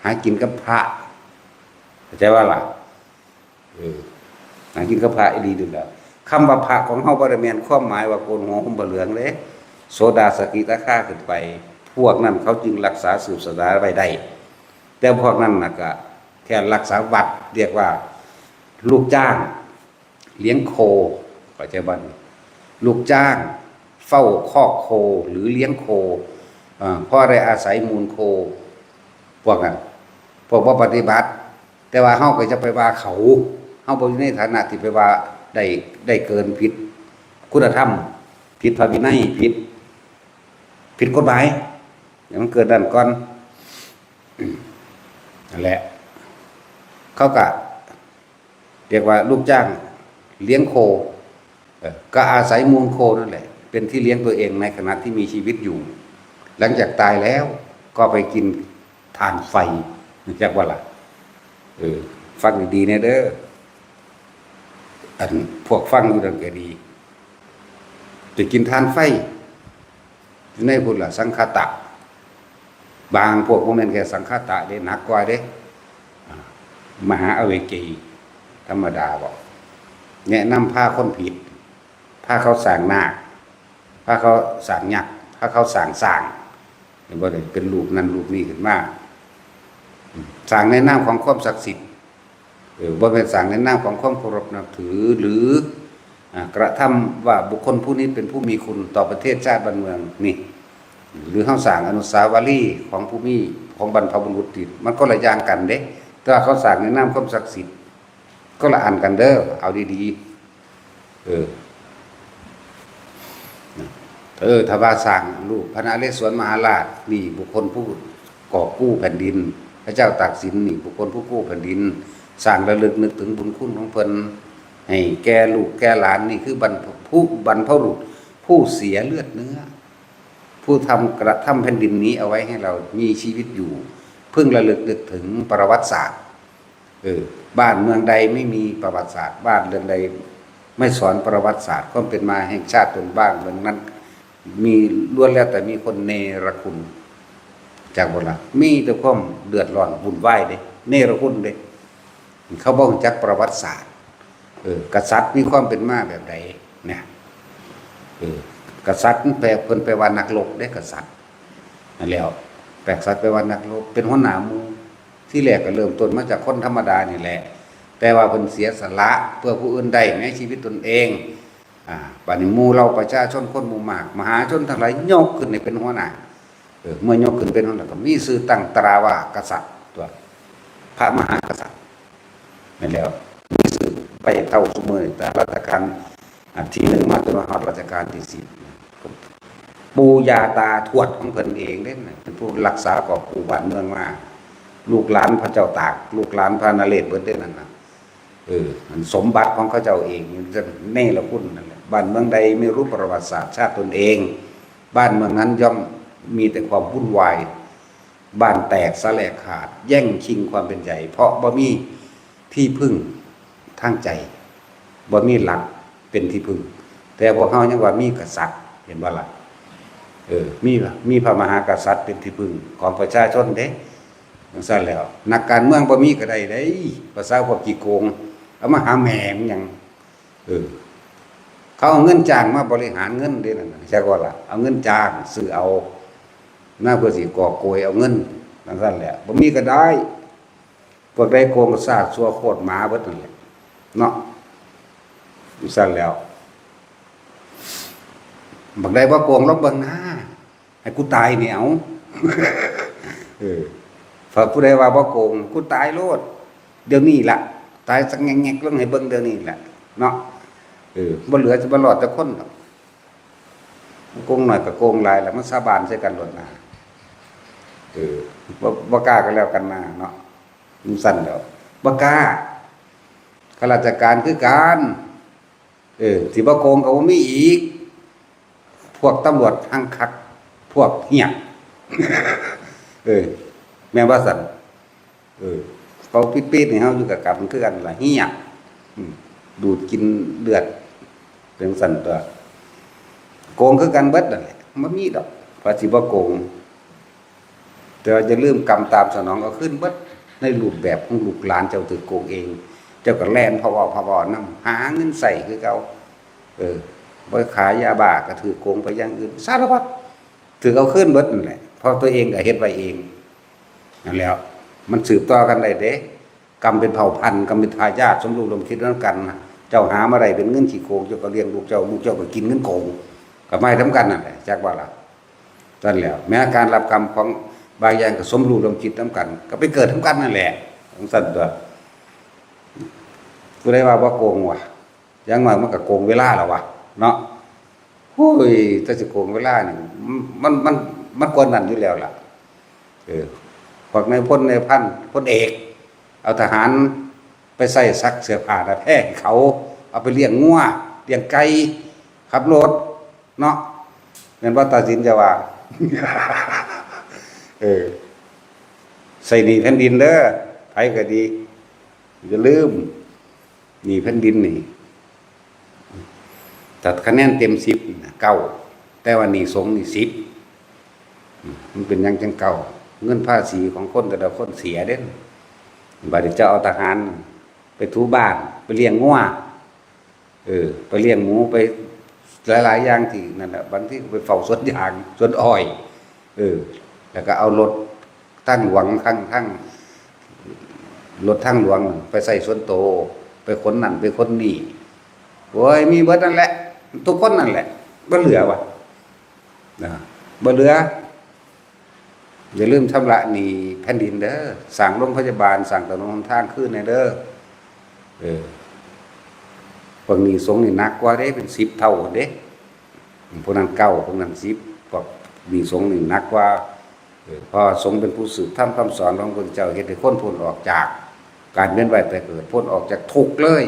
หากินกับพระเข้าใจว่าล่ะหากินกับพระอีหลีดูแล้วคำว่าพระของเฮาบ่ได้แม่นความหมายว่าโกนหัวห่มผ้าเหลืองเด้โสดาสกิทาคาขึ้นไปพวกนั้นเขาจึงรักษาสืบศาสนาไว้ได้แต่พวกนั้นน่ะก็แค่รักษาวัดเรียกว่าลูกจ้างเลี้ยงโคเข้าใจบ่ลูกจ้างเฝ้าคอกโคหรือเลี้ยงโคเพราะได้อาศัยมูลโคพวกนั้นพวกบ่ปฏิบัติแต่ว่าเฮาก็จะไปว่าเขาเฮาบ่อยู่ในฐานะที่ไปว่าได้เกินผิดคุณธรรมผิดพระวินัยผิดกฎหมายอย่างมันเกิดดันก่อนนั่นแหละเขาก็เรียกว่าลูกจ้างเลี้ยงโคก็อาศัยมูลโคนั่นแหละเป็นที่เลี้ยงตัวเองในขณะที่มีชีวิตอยู่หลังจากตายแล้วก็ไปกินทานไฟจากว่าล่ะฟังดีๆเนี่ยเด้ออันพวกฟังอยู่ดังแกดีจะกินทานไฟในพุทธละสังฆตะบางพวกพวกนั้นแค่สังฆตะเด้หนักกว่าเด้มหาอเวกีธรรมดาบอกแนะนำผ้าคนผิดผ้าเขาสร้างนาคผ้าเขาสร้างยักษ์ผ้าเขาสร้างเห็นบ่ได้เป็นรูปนั้นรูปนี้ขึ้นมาสร้างในนามของความศักดิ์สิทธิ์บ่เป็นสร้างในนามของความเคารพนับถือหรือกระทำว่าบุคคลผู้นี้เป็นผู้มีคุณต่อประเทศชาติบ้านเมืองนี่หรือเฮาสร้างอนุสาวรีย์ของผู้มีของบรรพบุรุษติมันก็ละอย่างกันเด้แต่ว่าเขาสร้างในนามความศักดิ์สิทธิ์ก็ละอันกันเด้อเอาดีๆถ้าว่าสร้างรูปพระนเรศวรมหาราชนี่บุคคลผู้ก่อกู้แผ่นดินพระเจ้าตากสินนี่บุคคลผู้กู้แผ่นดินสร้างระลึกนึกถึงบุญคุณของเพิ่นให้แก่ลูกแก่หลานนี่คือบรรพบุรุษผู้เสียเลือดเนื้อผู้กระทำแผ่นดินนี้เอาไว้ให้เรามีชีวิตอยู่เพิ่งระลึกนึกถึงประวัติศาสตร์บ้านเมืองใดไม่มีประวัติศาสตร์บ้านเรือนใดไม่สอนประวัติศาสตร์ก็เป็นมาแห่งชาติตนบ้างเมืองนั้นมีล้วนแล้วแต่มีคนเนรคุณจากโบราณมีแต่ความเดือดร้อนวุ่นวายเด้เนรคุณเด้เขาบอกจักประวัติศาสตร์กษัตริย์มีความเป็นมาแบบใดเนี่ยกษัตริย์แปลเพิ่นไปว่านักรบได้กษัตริย์นั่นแล้วแปลกษัตริย์ไปว่านักรบเป็นหัวหน้าหมู่ที่แรกก็เริ่มต้นมาจากคนธรรมดานี่แหละแต่ว่าเพิ่นเสียสละเพื่อผู้อื่นได้ในชีวิตตนเองบัดนี้หมู่เราประชาชนคนหมู่มากมหาชนทั้งหลายยกขึ้นให้เป็นหัวหน้าเมื่อยกขึ้นเป็นหัวหน้าก็มีชื่อตั้งตราว่ากษัตริย์ตัวพระมหากษัตริย์นั่นแล้วมีชื่อไปเท่าสมัยแต่รัชกาลที่ 1มาจนมาฮอดรัชกาลที่10ปู่ย่าตาทวดของเพิ่นเองเด้เป็นผู้รักษากอบกู้บ้านเมืองมาลูกหลานพระเจ้าตากลูกหลานพระนเรศเบิดเด้นั่นน่ะสมบัติของเขาเจ้าเองจะเน่ละคุณนั่นแหละบ้านเมืองใดไม่รู้ประวัติศาสตร์ชาติตนเองบ้านเมืองนั้นย่อมมีแต่ความวุ่นวายบ้านแตกสลายขาดแย่งชิงความเป็นใหญ่เพราะบ่มีที่พึ่งทางใจบ่มีหลักเป็นที่พึ่งแต่พวกเขายังว่ามีกษัตริย์เห็นบ่ล่ะมีพระมหากษัตริย์เป็นที่พึ่งของประชาชนเด้จังซั่นแล้วนักการเมืองบ่มีก็ได้เด้ภาษาพวกขี้โกงเอามาหาแหม่มหยังเขาเอาเงินจ้างมาบริหารเงินเด้นั่นใช่บ่ล่ะเอาเงินจ้างซื้อเอาหน้าเพื่อสิก่อโกยเอาเงินจังซั่นแหละบ่มีก็ได้พวกใดโกงก็ซากซัวโคตรหมาเบิดนั่นแหละเนาะจังซั่นแล้วบักใดบ่โกงลบเบิ่งหน้าให้กูตายนี่เอาถ้าผู้ใดว่าบ่โกงกูตายโลดเดี๋ยวนี้ล่ะตายสักแงกๆลงให้เบิ่งเดี๋ยวนี้แหละเนาะบ่เหลือจะบ่รอดจักคนหรอกโกงหน่อยก็โกงหลายแล้วมันสาบานใส่กันโลดนะบ่กล้ากันแล้วกันมาเนาะมันสั่นแล้วบ่กล้าข้าราชการคือกันสิบ่โกงก็บ่มีอีกพวกตำรวจหังคักพวกเหี้ยแม่ว่าสั่นเขาปิดๆนี่เฮาอยู่กับมันคือกันล่ะเหี้ยดูดกินเลือดเป็นสั่นตัวโกงคือกันเบิดนั่นแหละบ่มีดอกว่าสิบ่โกง แต่ว่าจะลืมกรรมตามสนองเอาขึ้นเบิดในรูปแบบของลูกหลานเจ้าถือโกงเองเจ้าก็แล่นพอนํหาเงินใส่คือเก่าบ่ขายยาบ้าก็ถือโกงไปอย่างอื่นสารพัดถือเอาขึ้นเบิดนั่นแหละเพราะตัวเองก็เฮ็ดไว้เองนั่นแล้วมันสืบต่อกันได้เด้กรรมเป็นเผ่าพันธุ์กรรมเป็นทายาทสมรู้ร่วมคิดร่วมกันนะเจ้าหามาได้เป็นเงินขี้โกงเจ้าก็เลี้ยงลูกเจ้าก็กินเงินโกงก็ไม่ทำกันนั่นแหละจักว่าล่ะนั่นแล้วแม้การรับกรรมของบางอย่างก็สมรู้ร่วมคิดร่วมกัน ก็ไปเกิดทำกันนั่นแหละของสัตว์ตัวผู้ใดว่าโกงวะยังมากมันก็โกงเวลาแล้ววะเนาะโอ้ยถ้าจะโกงเวลานี่มันกวนนั่นอยู่แล้วล่ะพวกในพันพลเอกเอาทหารไปใส่ซักเสื้อผ้าแพร่เขาเอาไปเลี้ยงงัวเลี้ยงไก่ขับรถเนาะเงินว่าตัดสินจะว่า ใส่หนีแผ่นดินเด้อไผก็ดีอย่าลืมหนีแผ่นดินนี่ตัดคะแนนเต็ม10 9แต่ว่าหนีสงฆ์นี่10มันเป็นยังจังเก่าเงินภาษีของคนแต่ละคนเสียเด้นบัดนี้เจ้าเอาทหารไปทูบ้านไปเลี้ยงงัวไปเลี้ยงหมูไปหลายๆอย่างที่นั่นแหละบางที่ไปเฝ้าสวนยางสวนอ้อยแล้วก็เอารถทั้งหลวงทั้งรถทั้งหลวงไปใส่สวนโตไปขนนั่นไปขนนี่โอ้ยมีเบิดนั่นแหละทุกคนนั่นแหละบ่เหลือว่ะบ่เหลืออย่าลืมชำระหนี้แผ่นดินเด้อสร้างโรงพยาบาลสร้างถนนหนทางขึ้นในเด้อพวกนี้สงฆ์นี่หนักกว่าเด้เป็น10 เท่าเด้พวกนั้น9พวกนั้น10พวกนี้สงฆ์นี่หนักกว่าพอสงฆ์เป็นผู้สืบธรรมคำสอนของพระพุทธเจ้าเฮ็ดให้คนพ้นออกจากการเวียนว่ายตายเกิดพ้นออกจากทุกข์เลย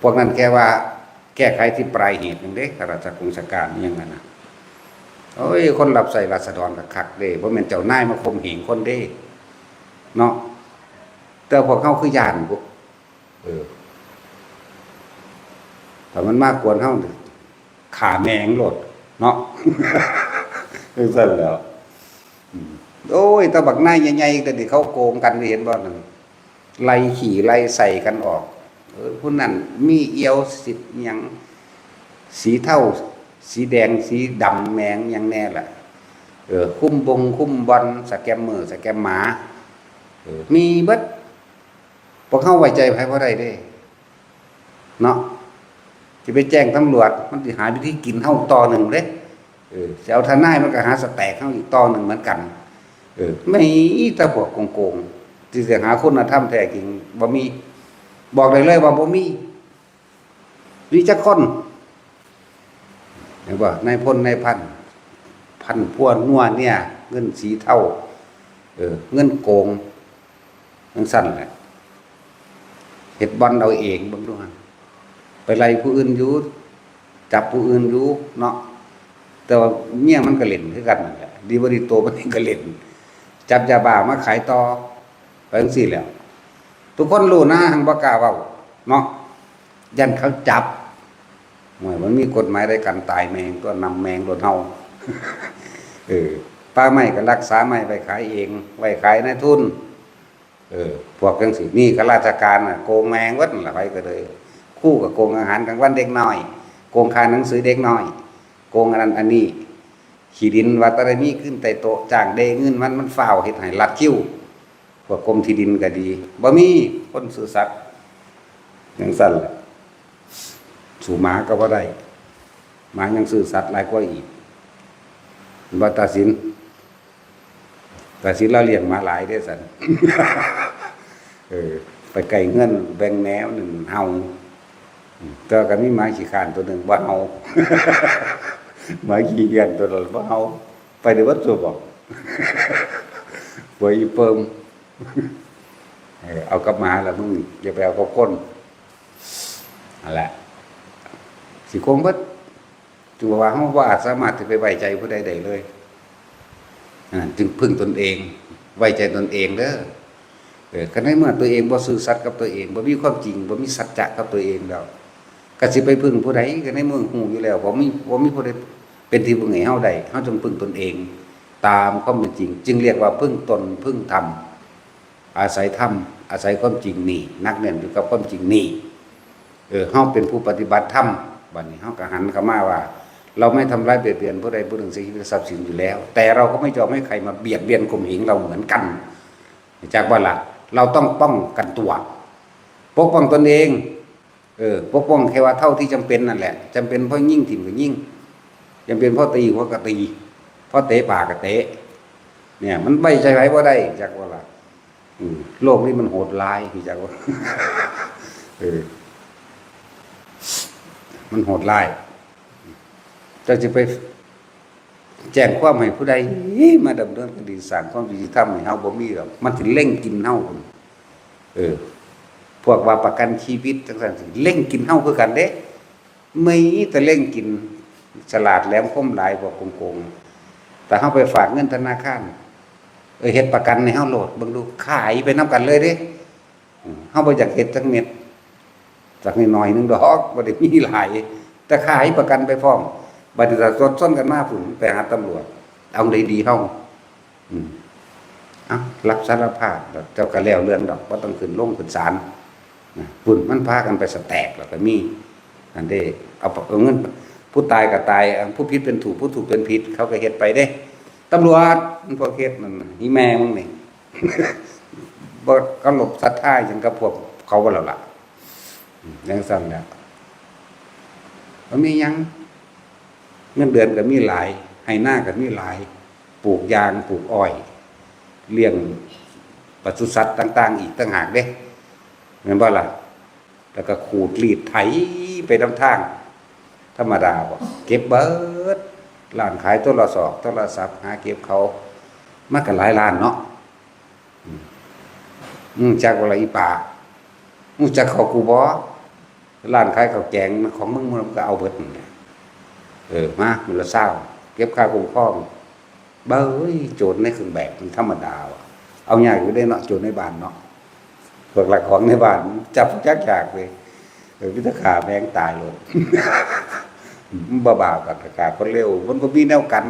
พวกนั้นแค่ว่าแก้ไขที่ปลายเหตุนึงเด้ข้าราชการอย่างนั้นน่ะโอ้ยคนรับใส่ราษฎรก็คักเด้บ่แม่นเจ้านายมาข่มเหงคนเด้เนาะแต่พวกเฮาคือย้านบ่ถ้ามันมากกวนเฮาขาแมงโลดเนาะคือซั่นแล้วโอ้ยตะบักนายใหญ่ๆแต่นี่เขาโกงกันเห็นบ่นั่นไล่ขี่ไล่ใส่กันออกผู้นั้นมีเอียวสิหยังสีเทาสีแดงสีดำแมงอย่างแน่ล่ะคุ้มบอลสแกมเมอร์สแกมหมามีเบิดพวกเฮาไว้ใจไผบ่ได้เด้เนาะสิไปแจ้งตำรวจมันสิหาวิธีกินเฮาต่อหนึ่งเด้สิเอาทนายมันก็หาสแต็กเฮาอีกต่อหนึ่งเหมือนกันไม่แต่พวกโกงๆที่สิหาคุณธรรมแท้จริงบ่มีบอกได้เลยว่าบ่มีจักคนเห็นบ่นายพลนายพันพวนัวเนี่ยเงินสีเทาเงินโกงจังซั่นแหละเฮ็ดบ่อนเอาเองเบิ่งดูหั่นไปไล่ผู้อื่นอยู่จับผู้อื่นอยู่เนาะแต่ว่าเมียมันก็เล่นคือกันนั่นแหละดีบ่ดีโตมันก็เล่นจับยาบ้ามาขายต่อไปจังซี่แหล้วทุกคนรู้นะหังบ่กล้าเว้าเนาะยันเขาจับมันมีกฎหมายได้กันตายแมงก็นำแมงโดนเฮาป่าไม้ก็รักษาไม้ไว้ขายเองไว้ขายในทุนพวกจังซี่นี่ข้าราชการน่ะโกงแมงวัดล่ะไปก็เลยคู่กับโกงอาหารกลางวันเด็กน้อยโกงค่าหนังสือเด็กน้อยโกงอันนั้นอันนี้ขี้ดินวัดตะมีขึ้นใต้โต๊ะจ้างเด้เงินมันฟ้าวเฮ็ดให้ลัดคิ้วพวกกรมที่ดินก็ดีบ่มีคนซื่อสัตย์จังซั่นแหละสู่หมาก็บ่ได้หมายังซื่อสัตย์หลายกว่าอีกบ่ตัดสินเราเลี้ยงหมาหลายเด้อซั่น ไปไก่เงินแบ่งแนวหนึ่งเฮาแต่ก็มีหมาขี้คร้านตัวหนึ่งบ่เฮา หมาขี้เกียจตัวนึงบ่เฮาไปได้วัดตัวบอก บ่อีเปิม เอากับหมาแล้วมึงอย่าไปเอากับคนนั่นแหละสิคงเบิดจังว่าเฮาบ่อาจสามารถที่ไปไว้ใจผู้ใดได้เลยจึงพึ่งตนเองไว้ใจตนเองเด้อคันในเมื่อตัวเองบ่ซื่อสัตย์กับตัวเองบ่มีความจริงบ่มีสัจจะกับตัวเองแล้วก็สิไปพึ่งผู้ใดก็ในเมืองฮู้อยู่แล้วบ่มีผู้ใดเป็นที่พึ่งให้เฮาได้เฮาจงพึ่งตนเอง ตามความเป็นจริงจึงเรียกว่าพึ่งตนพึ่งธรรมอาศัยธรรมอาศัยความจริงนี่นักเรียนอยู่กับความจริงนี่เฮาเป็นผู้ปฏิบัติธรรมบัดนี้เฮาก็หันเข้ามาว่าเราไม่ทำร้ายเบียดเบียนผู้ใดผู้หนึ่งชีวิตทรัพย์สินอยู่แล้วแต่เราก็ไม่ยอมให้ใครมาเบียดเบียนข่มเหงเราเหมือนกันจากว่าล่ะเราต้องป้องกันตัวปกป้องตนเองปกป้องแค่ว่าเท่าที่จำเป็นนั่นแหละจำเป็นเพราะยิ่งถิ่มก็ยิ่งจำเป็นเพราะตีหัวก็ตีเพราะเตะปากก็เตะเนี่ยมันไม่ใช่ไหมว่าได้จากว่าล่ะโลกนี้มันโหดร้ายพี่จากว่ามันโหดร้ายจะไปแจ้งความให้ผู้ใดมาดำเนินคดีสร้างความยุติธรรมให้เฮาบ่มีหรอกมันสิเล่งกินเฮาพวกว่าประกันชีวิตจังซั่นสิเล่งกินเฮาคือกันเด้ไม่แต่เล่งกินฉลาดแหลมคมหลายบ่โกงๆแต่เฮาไปฝากเงินธนาคารเฮ็ดประกันให้เฮาโหลดเบิ่งดูขายไปนํกันเลยเด้เฮาบ่อยากเฮ็ดจักเม็ดสักน้อยๆนึงดอกบ่ได้มีหลายแต่ขายประกันไปพร้อมบัดนี้ถ้าซ้นกันมาพุ่นไปหาตำรวจเอาได้ดีเฮารับสารภาพเจ้าก็แล้วเรื่องดอกบ่ต้องขึ้นลงขึ้นศาลพุ่นมันพากันไปสแตกแล้วก็มีอันเด้เอาเงินผู้ตายก็ตายผู้ผิดเป็นถูกผู้ถูกเป็นผิดเขาก็เฮ็ดไปเด้ตำรวจมันพวกเฮ็ดนั่นอีแม่มึงนี่ บ่ก็หลบศรัทธาจังกับพวกเขาบ่แล้วล่ะจังซั่นแหละบ่มีหยังเงินเดือนก็มีหลายให้หน้าก็มีหลายปลูกยางปลูกอ้อยเลี้ยงปศุสัตว์ต่างๆอีกต่างหากเด้แม่นบ่ล่ะแล้วก็ขูดรีดไถไปนำทางธรรมดาบ่เก็บเบิดร้านขายโทรศัพท์หาเก็บเขามันก็หลายล้านเนาะจักว่าละอีป่าจักเขากูบ่ร้านขายข้าวแกงของมึงมันก็เอาเบิดมามันละเศร้าเก็บค่าคุ้มครองเบ้ยโจรในเครื่องแบบมันธรรมดาเอายากอยู่ได้เนาะโจรในบ้านเนาะพวกหลักของในบ้านจับจักยากเลยวิธีขาแมงตายเลยบ้าๆกับกาคนเร็วมันก็มีแนวกัน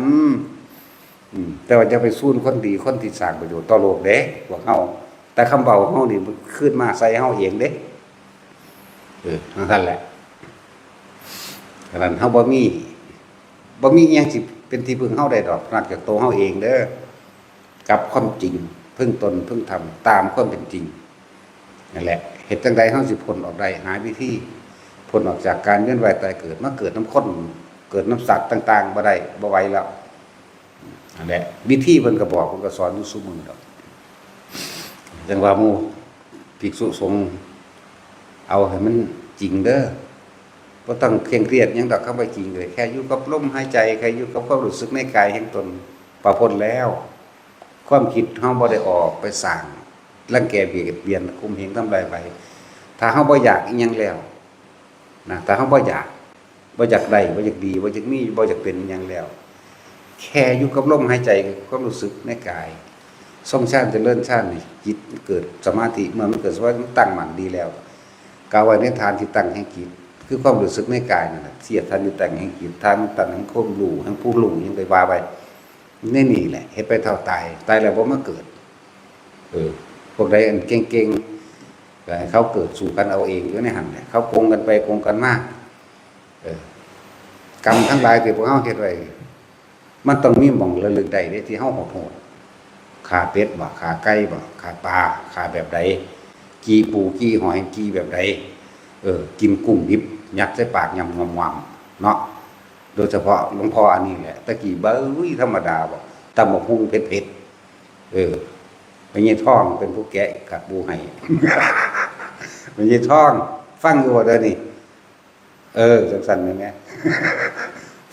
แต่ว่าจะไปสู้คนดีคนที่สร้างประโยชน์ต่อโลกเด้พวกเฮาแต่คำเบาเฮานี่มันขึ้นมาใส่เฮาเองเด้นั่นแหละฉะนั้นเฮาบ่มีอิหยังสิเป็นที่พึ่งเฮาได้ดอกนอกจากตัวเฮาเองเด้อกับความจริงพึ่งตนพึ่งธรรมตามความเป็นจริงนั่นแหละเฮ็ดจังได๋เฮาสิพ้นออกได้หาวิธีพ้นออกจากการเวียนว่ายตายเกิดมาเกิดน้ำข้นเกิดน้ำสัตว์ต่างๆบ่ได้บ่ไหวแล้วนั่นแหละวิธีเพิ่นก็บอกเพิ่นก็สอนอยู่ซุมื้อดอกจังว่าหมู่ภิกษุสงฆ์เอาให้มันจริงเด้อบ่ต้องเคร่งเครียดหยังดอกคำว่าจริงเลยแค่อยู่กับลมหายใจแค่อยู่กับความรู้สึกในกายแห่งตนประพ้นแล้วความคิดเฮาบ่ได้ออกไปสร้างรังแกเบียดเบียนคุมเหงทำลายไปถ้าเฮาบ่อยากอีหยังแล้วนะถ้าเฮาบ่อยากได้บ่อยากดีบ่อยากมีบ่อยากเป็นอีหยังแล้วแค่อยู่กับลมหายใจความรู้สึกในกายทรงฌานเจริญฌานนี่จิตเกิดสมาธิเมื่อมันเกิดสมาธิตั้งมั่นดีแล้วกาวไว้ในฐานที่ตั้งแห่งจิตคือความรู้สึกในกายนั่นแหละเสียฐานที่ตั้งแห่งจิตฐานตั้งแห่งความรู้แห่งผู้รู้ยังไปว่าไปนี่แหละเฮ็ดไปเท่าตายแล้วบ่มาเกิดพวกใดอันเก่งๆก็ให้เขาเกิดสู่กันเอาเองอยู่ในหั่นแหละเขาโกงกันไปโกงกันมากกรรมทั้งหลายที่พวกเฮาเฮ็ดไว้มันต้องมีหม่องระลึกได้ที่เฮาโหดฆ่าเป็ดบ่ฆ่าไก่บ่ฆ่าปลาฆ่าแบบใดกี้ปูกี้หอยกี้แบบใดกินกุ้งดิบยัดใส่ปากยำงอมๆเนาะโดยเฉพาะหลวงพ่ออันนี้แหละตะกี้เบ้ยธรรมดาบ่ตำบักหุ่งเผ็ดไปเยี่ยท้องเป็นผู้แกะกับบูไห้ไปเยี่ยท้องฟังอยู่บ่เด้อนี่สั่นๆแม่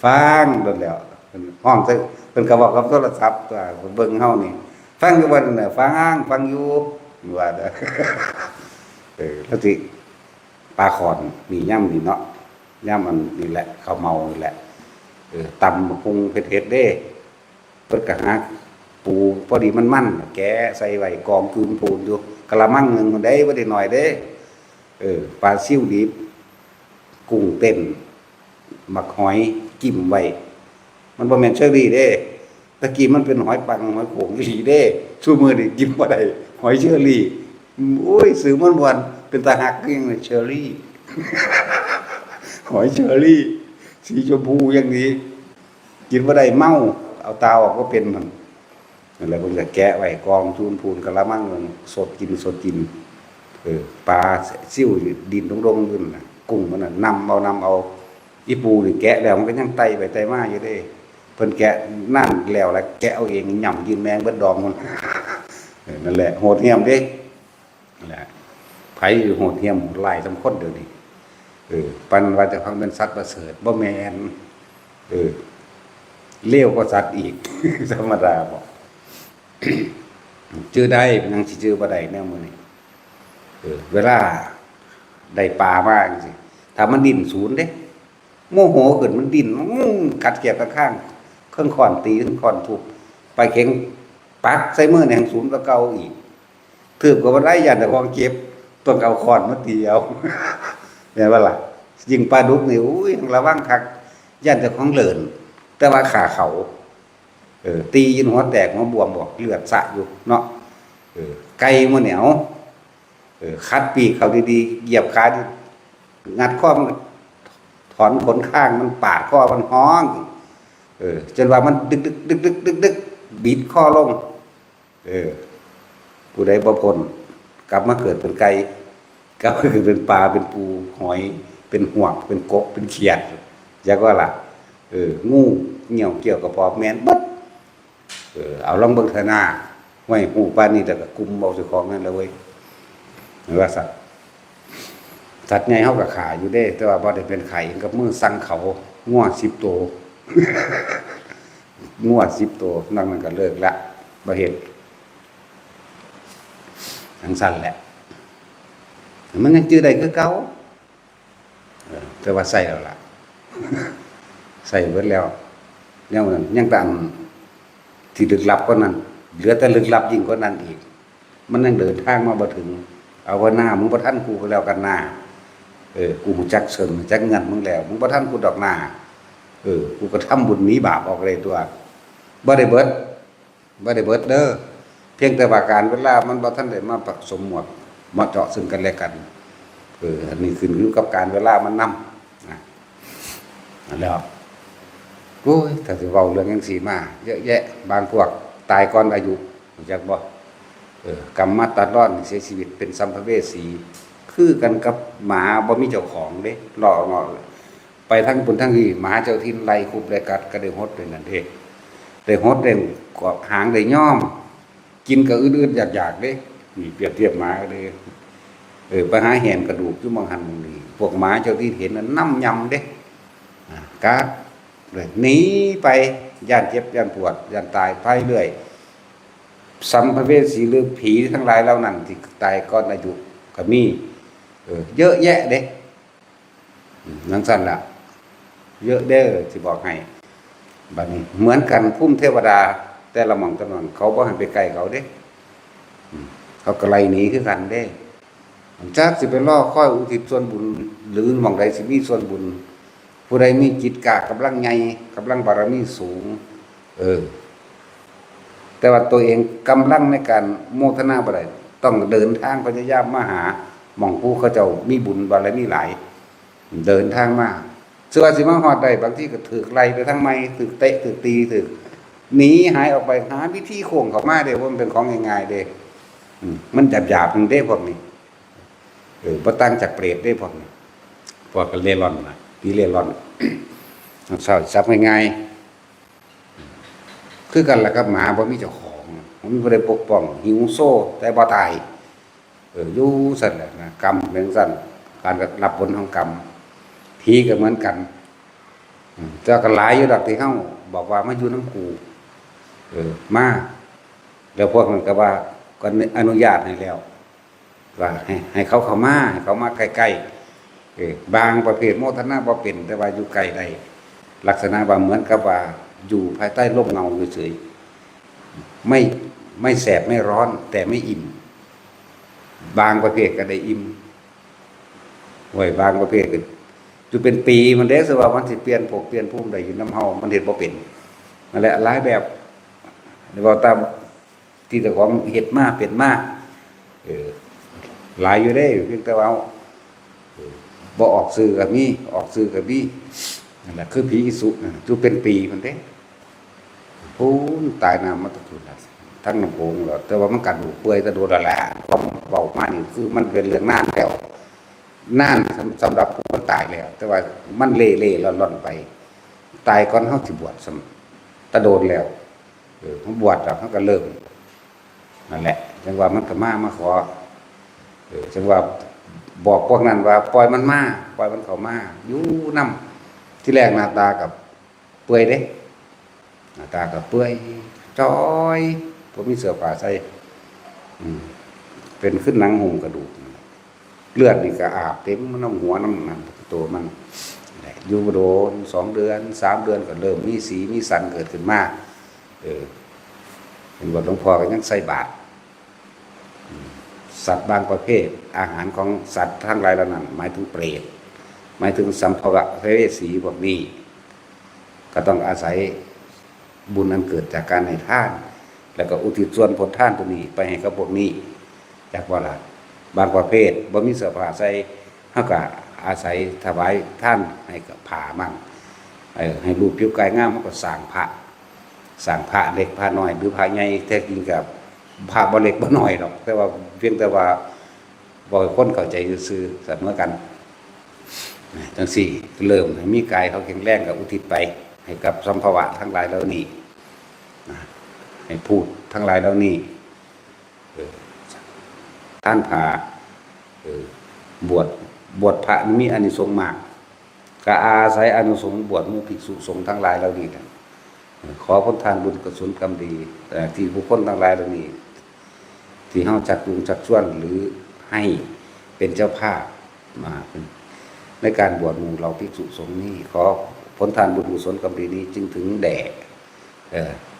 ฟังโดนแล้วห้องเป็นกระบอกกับโทรศัพท์ตัวเบิ่งเฮานี่ฟังอยู่บ่น่ะฟังอยู่ว่าเด้อแล้วสิปลาขอนมีย่ำนี่เนาะย่ำมันนี่แหละข้าวเมานี่แหละตำบักหุ่งเผ็ดๆเด้เพิ่นก็หาปูพอดีมันแกะใส่ไว้กองคืนปูนอยู่กะละมังนึงได้บ่ได้น้อยเด้ปลาซิ่วดิบกุ้งเต้นหมักหอยจิ้มไว้มันบ่แม่นเชอรี่เด้ ตะกี้มันเป็นหอยปังหอยโขงอีหลีเด้ชั่วมือนี่กินบ่ได้หอยเชอรี่โอ้ยซื้อมันบ่วนเป็นตาหักยังเลยเชอรี่หอยเชอรี่สีชมพูอย่างนี้กินบ่ได้เมาเอาตาออกก็เป็นมันนั่นแหละผมจะแกะไว้กองทูนพูนกะละมังนึงสดกินปลาซิ่วดินดงๆขึ้นน่ะกุ้งมันน่ะนำเอาอีปูนี่แกะแล้วมันก็ยังไต่ไปไต่มาอยู่เด้เพิ่นแกะนั่นแล้วแกะเอาเองย่ำยืนแมงเบิดดองมันนั่นแหละโหดเหี้ยมเด้นั่นแหละไผโหดเหี้ยมหลายสำคนเดี๋ยวนี้ปันว่าจะฟังเป็นสัตว์ประเสริฐบ่แม่นเลวกว่าสัตว์อีก ธรรมดาบ่ชื่อได้ยังสิชื่อบ่ได้แนวมื้อนี้เวลาได้ปลามาจังซี่ถ้ามันดิ้นศูนย์เด้โมโหขึ้นมันดิ้นกัดแก้มข้างเครื่องค้อนตีเครื่องค้อนทุบไปเข็งปักใส่มือแห่งศูนย์ก็เก่าอีกถือก็บ่ได้ยันแต่ของเก็บต้องเอาค้อนมาตีเอาแม่นบ่ล่ะยิงปลาดุกนี่อุ้ยระวังคักยันแต่ของเหลินแต่ว่าขาเขาตีจนหัวแตกหัวบวมบ่เลือดสะอยู่เนาะไก่มื้อเหนียวคัดปีกเขาดีๆเหยียบขางัดข้อมันถอนขนข้างมันปาดข้อมันฮ้องจนว่ามันดึกบิดข้อลงผู้ใดบ่พ้นกลับมาเกิดเป็นไก่กลับมาเกิดเป็นปลาเป็นปูหอยเป็นหวกเป็นกบเป็นเขียดจักว่าล่ะงูเหี่ยวเกี่ยวกับพอแม่นเบิดเอาลองเบิ่งเถอะหน้าไว้หูปานนี้แต่ก็กุมเบาเจ้าของนั่นแหละเว้ยว่าสัตว์ใหญ่เฮาก็ขาอยู่เด้แต่ว่าบ่ได้เป็นไข่กับมือสั่งเขางัว10ตัวงัว10ตัวนอกนั้นก็เลิกละบ่เฮ็ดจังซั่นแหละมันยังจื้อได้คือเก่าแต่ว่าใส่แล้วล่ะใส่เบิดแล้วแนวนั้นยังต่างที่ลึกลับกว่านั้นเหลือแต่ลึกลับยิ่งกว่านั้นอีกมันยังเดินทางมาบ่ถึงเอาว่าหน้ามึงบ่ทันกูก็แล้วกันหน้ากูรู้จักเชิงรู้จักเงินมึงแล้วมึงบ่ทันกูดอกหน้ากูก็ทำบุญหนีบาปออกเลยตัวบ่ได้เบิดเด้อเพียงแต่ว่าการเวลามันบ่ทันได้มาผสมหมวดมาเจาะซึ่งกันและกันอันนี้ขึ้นอยู่กับการเวลามันนำนะนั่นแหละโอ้ยถ้าสิเว้าเรื่องจังซี่มาเยอะแยะบางพวกตายก่อนอายุรู้จักบ่กรรมมาตัดรอดเสียชีวิตเป็นสัมภเวสีคือกันกับหมาบ่มีเจ้าของเด้ล่อไปทั้งบุญทั้งนี้หมาเจ้าถิ่นไล่คุบไล่กัดก็ได้ฮดด้วยนั่นเด้ได้ฮดได้กอบหางได้ย่อมกินก็อื่นๆอยากๆเด้นี่เปรียบเทียบหมาก็เลยไปหาแหนกระดูกอยู่มองหันมองนี้พวกหมาเจ้าที่เห็นนั้นนำยำเด้กัดเลยหนีไปย่านเจ็บย่านปวดย่านตายไปเรื่อยสัมภเวสีหรือผีทั้งหลายเหล่านั้นที่ตายก่อนอายุก็มีเยอะแยะเด้นั่นสั่นล่ะเยอะเด้อสิบอกให้บัดนี้เหมือนกันภูมิเทวดาแต่ละหม่องตะนอนเขาบ่ให้ไปใกล้เขาเด้เขาก็ไล่หนีคือกันเด้จักสิไปล่อค่อยอุทิศส่วนบุญหรือหม่องใดสิมีส่วนบุญผู้ใดมีจิตกากำลังใหญ่กำลังบารมีสูงแต่ว่าตัวเองกำลังในการโมทนาบ่ได้ต้องเดินทางพยายามมาหาหม่องผู้เขาเจ้ามีบุญบารมีหลายเดินทางมาส่วนสิมาฮอดได้บางทีก็ถูกไล่ไปทางไม้ถูกเตะถูกตีถูกหนีหายออกไปหาวิธีโค้งเข้ามาเด้ว่ามันเป็นของง่ายๆเด้มันหยาบๆนึงเด้พวกนี้บ่ต่างจากเปรตเด้พวกนี้พวกก็เล่ร่อนน่ะผีเล่ร่อนเศร้าซับง่ายๆคือกันล่ะครับหมาบ่มีเจ้าของมันบ่ได้ปกป้องหิวโซ่แต่บ่ตายอยู่ซั่นแหละนะกรรมเป็นซั่นการรับผลของกรรมผีก็เหมือนกันเจ้าก็หลายอยู่ดอกที่เฮาบอกว่ามาอยู่นำกูมาแล้วพวกมันก็ว่าก็อนุญาตให้แล้วว่าให้เขาเข้ามาให้เขามาใกล้ๆบางประเภทโมทนาบ่เป็นแต่ว่าอยู่ใกล้ได้ลักษณะว่าเหมือนกับว่าอยู่ภายใต้ร่มเงาเฉยๆไม่แสบไม่ร้อนแต่ไม่อิ่มบางประเภทก็ได้อิ่มไว้บางประเภทก็อยู่เป็นปีมันเด้ซะว่ามันสิเปลี่ยนภพเปลี่ยนภูมิได้อยู่นำเฮามันเฮ็ดบ่เป็นนั่นแหละหลายแบบ หรือว่าตามที่เจ้าของเฮ็ดมาเป็นมาเออหลายอยู่เด้เพียงแต่ว่าบ่ออกสื่อก็มีออกสื่อก็มีนั่นแหละคือผีอิสุนั่นอยู่เป็นปีมันเด้พูนตายน้ำมาตะกุนละทั้งน้ำโขงแล้วแต่ว่ามันกัดหูเปื่อยตะโดนละแหละผมเบามานี่คือมันเป็นเรื่องน่านแล้วน่านสำหรับคนตายแล้ว แต่ว่ามันเล่ๆล่อนๆไปตายก่อนเฮาสิบวชตะโดนแล้วเขาบวชแล้วเขาก็เริ่มนั่นแหละจังว่ามันก็มาขอจังว่าบอกพวกนั้นว่าปล่อยมันมาปล่อยมันเข้ามาอยู่นำที่แรกหน้าตากับเปื่อยเด้หน้าตากับเปื่อยจ้อยบ่มีเสื้อผ้าใส่เป็นขึ้นหนังหุ้มกระดูกเลือดนี่ก็อาบเต็มน้ำหัวน้ำนั่นตัวมันอยู่โดน2 เดือน3 เดือนก็เริ่มมีสีมีสันเกิดขึ้นมาเป็นบทหลวงพ่อก็ยังใส่บาตรสัตว์บางประเภทอาหารของสัตว์ทั้งหลายเหล่านั้นหมายถึงเปรตหมายถึงสัมภวะเวสีพวกนี้ก็ต้องอาศัยบุญอันเกิดจากการให้ทานแล้วก็อุทิศส่วนผลทานตัวนี้ไปให้กับพวกนี้จากว่าล่ะบางประเภทบ่มีเสื้อผ้าใส่เฮาก็อาศัยถวายท่านให้กับผ้ามั่งให้รูปผิวกายงามเฮาก็สร้างพระเล็กพระน้อยหรือพระใหญ่แท้จริงกับพระบ่เล็กบ่น้อยหรอกแต่ว่าเพียงแต่ว่าบ่ให้คนเข้าใจซื่อๆเสมอกันจังซี่เริ่มให้มีกายเขาแข็งแรงก็อุทิศไปให้กับสัมภวะทั้งหลายเหล่านี้ให้พูดทั้งหลายเหล่านี้ท่านพาบวชพระมีอานิสงส์มากก็อาศัยอานิสงส์บวชหมู่ภิกษุสงฆ์ทั้งหลายเหล่านี้ขอผลทานบุญกุศลกรรมดีที่บุคคลทั้งหลายเหล่านี้ที่เฮาจักจูงจักชวนหรือให้เป็นเจ้าภาพมาเป็นในการบวชหมู่เราภิกษุสงฆ์นี้ขอผลทานบุญกุศลกรรมดีนี้จึงถึงแด่